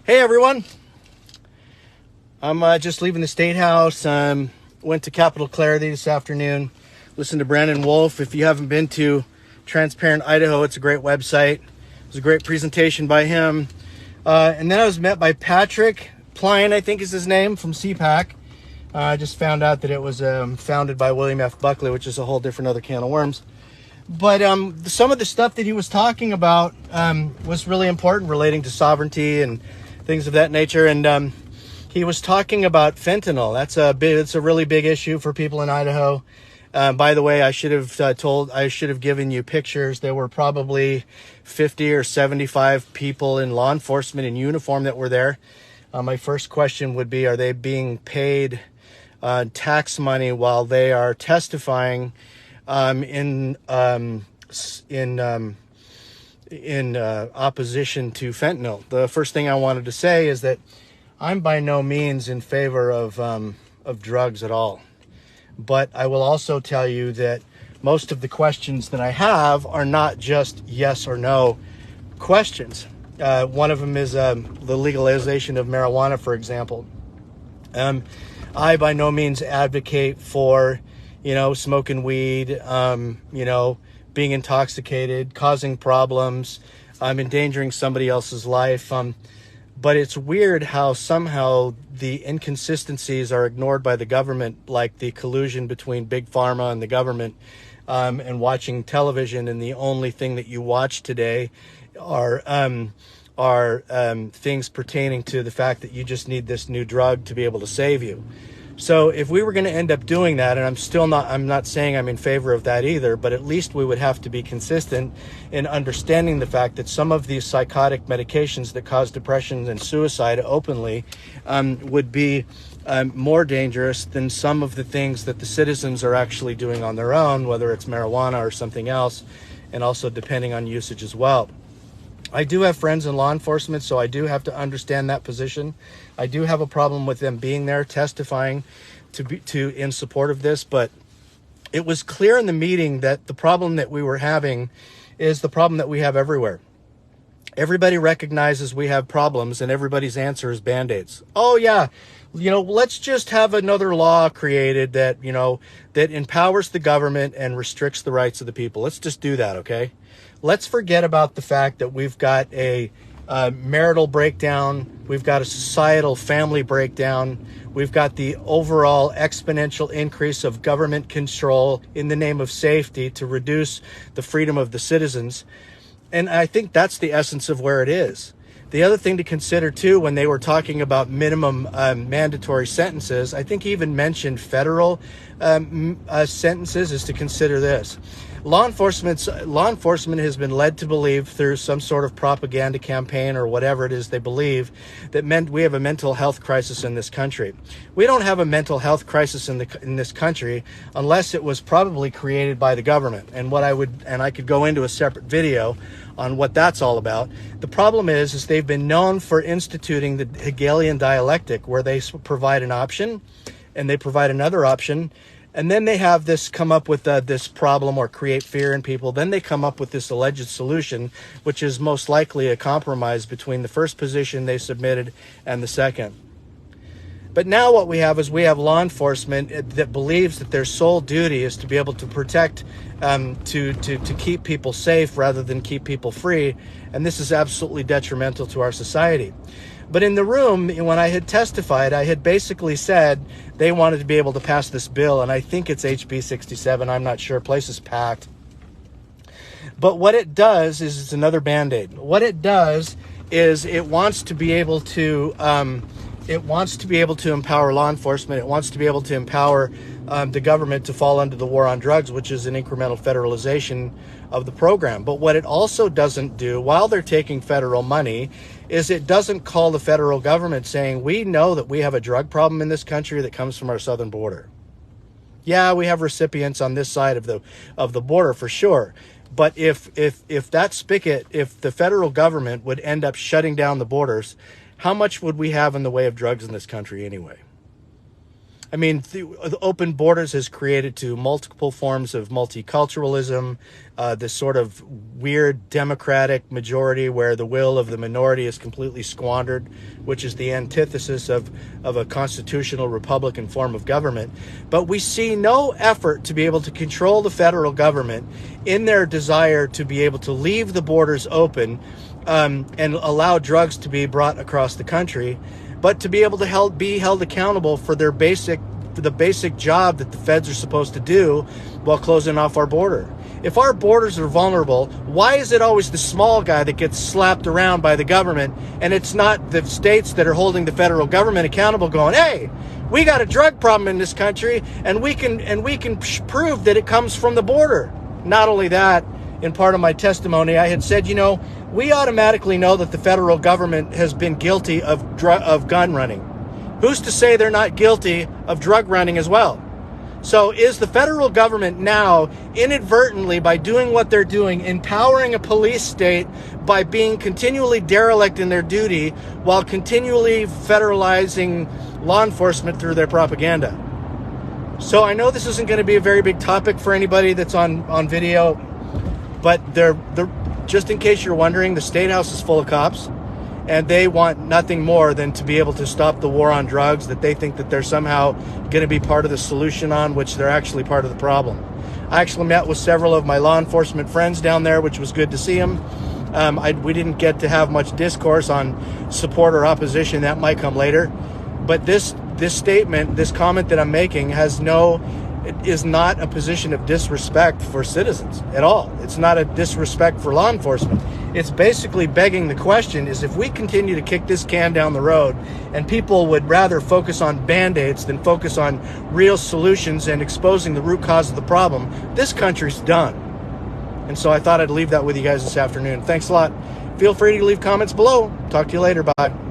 Hey everyone, I'm just leaving the State House. Went to Capitol Clarity this afternoon. Listened to Brandon Wolf. If you haven't been to Transparent Idaho, it's a great website. It was a great presentation by him. And then I was met by Patrick Pline, I think is his name, from CPAC. I just found out that it was founded by William F. Buckley, which is a whole different other can of worms. But some of the stuff that he was talking about was really important, relating to sovereignty and things of that nature. And he was talking about fentanyl. It's a really big issue for people in Idaho. By the way, I should have given you pictures. There were probably 50 or 75 people in law enforcement in uniform that were there. My first question would be, are they being paid tax money while they are testifying in opposition to fentanyl? The first thing I wanted to say is that I'm by no means in favor of drugs at all. But I will also tell you that most of the questions that I have are not just yes or no questions. One of them is the legalization of marijuana, for example. I by no means advocate for, smoking weed, being intoxicated, causing problems, endangering somebody else's life. But it's weird how somehow the inconsistencies are ignored by the government, like the collusion between Big Pharma and the government, and watching television. And the only thing that you watch today are things pertaining to the fact that you just need this new drug to be able to save you. So if we were going to end up doing that, and I'm not saying I'm in favor of that either, but at least we would have to be consistent in understanding the fact that some of these psychotic medications that cause depression and suicide openly would be more dangerous than some of the things that the citizens are actually doing on their own, whether it's marijuana or something else, and also depending on usage as well. I do have friends in law enforcement, so I do have to understand that position. I do have a problem with them being there testifying in support of this, but it was clear in the meeting that the problem that we were having is the problem that we have everywhere. Everybody recognizes we have problems, and everybody's answer is Band-Aids. Oh yeah, let's just have another law created that empowers the government and restricts the rights of the people. Let's just do that, okay? Let's forget about the fact that we've got a marital breakdown, we've got a societal family breakdown, we've got the overall exponential increase of government control in the name of safety to reduce the freedom of the citizens. And I think that's the essence of where it is. The other thing to consider, too, when they were talking about minimum mandatory sentences, I think he even mentioned federal sentences, is to consider this. Law enforcement has been led to believe through some sort of propaganda campaign or whatever it is they believe that we have a mental health crisis in this country. We don't have a mental health crisis in this country unless it was probably created by the government. And I could go into a separate video on what that's all about. The problem is they've been known for instituting the Hegelian dialectic, where they provide an option and they provide another option. And then they have this come up with this problem or create fear in people. Then they come up with this alleged solution, which is most likely a compromise between the first position they submitted and the second. But now what we have is law enforcement that believes that their sole duty is to be able to protect, to keep people safe rather than keep people free. And this is absolutely detrimental to our society. But in the room, when I had testified, I had basically said they wanted to be able to pass this bill, and I think it's HB 67. I'm not sure. Place is packed. But what it does is it's another Band-Aid. What it does is it wants to be able to empower law enforcement. It wants to be able to empower the government to fall under the war on drugs, which is an incremental federalization of the program. But what it also doesn't do, while they're taking federal money, is it doesn't call the federal government saying, we know that we have a drug problem in this country that comes from our southern border. Yeah, we have recipients on this side of the border for sure. But if that spigot, if the federal government would end up shutting down the borders, how much would we have in the way of drugs in this country anyway? I mean, the open borders has created to multiple forms of multiculturalism, this sort of weird democratic majority where the will of the minority is completely squandered, which is the antithesis of a constitutional Republican form of government. But we see no effort to be able to control the federal government in their desire to be able to leave the borders open and allow drugs to be brought across the country, but to be able to be held accountable for the basic job that the feds are supposed to do while closing off our border. If our borders are vulnerable, why is it always the small guy that gets slapped around by the government, and it's not the states that are holding the federal government accountable going, hey, we got a drug problem in this country, and we can prove that it comes from the border. Not only that, in part of my testimony, I had said, we automatically know that the federal government has been guilty of gun running. Who's to say they're not guilty of drug running as well? So is the federal government now inadvertently, by doing what they're doing, empowering a police state by being continually derelict in their duty while continually federalizing law enforcement through their propaganda? So I know this isn't going to be a very big topic for anybody that's on video, but just in case you're wondering, the statehouse is full of cops, and they want nothing more than to be able to stop the war on drugs that they think that they're somehow going to be part of the solution on, which they're actually part of the problem. I actually met with several of my law enforcement friends down there, which was good to see them. We didn't get to have much discourse on support or opposition. That might come later. But this statement, this comment that I'm making it is not a position of disrespect for citizens at all. It's not a disrespect for law enforcement. It's basically begging the question is, if we continue to kick this can down the road and people would rather focus on Band-Aids than focus on real solutions and exposing the root cause of the problem, this country's done. And so I thought I'd leave that with you guys this afternoon. Thanks a lot. Feel free to leave comments below. Talk to you later. Bye.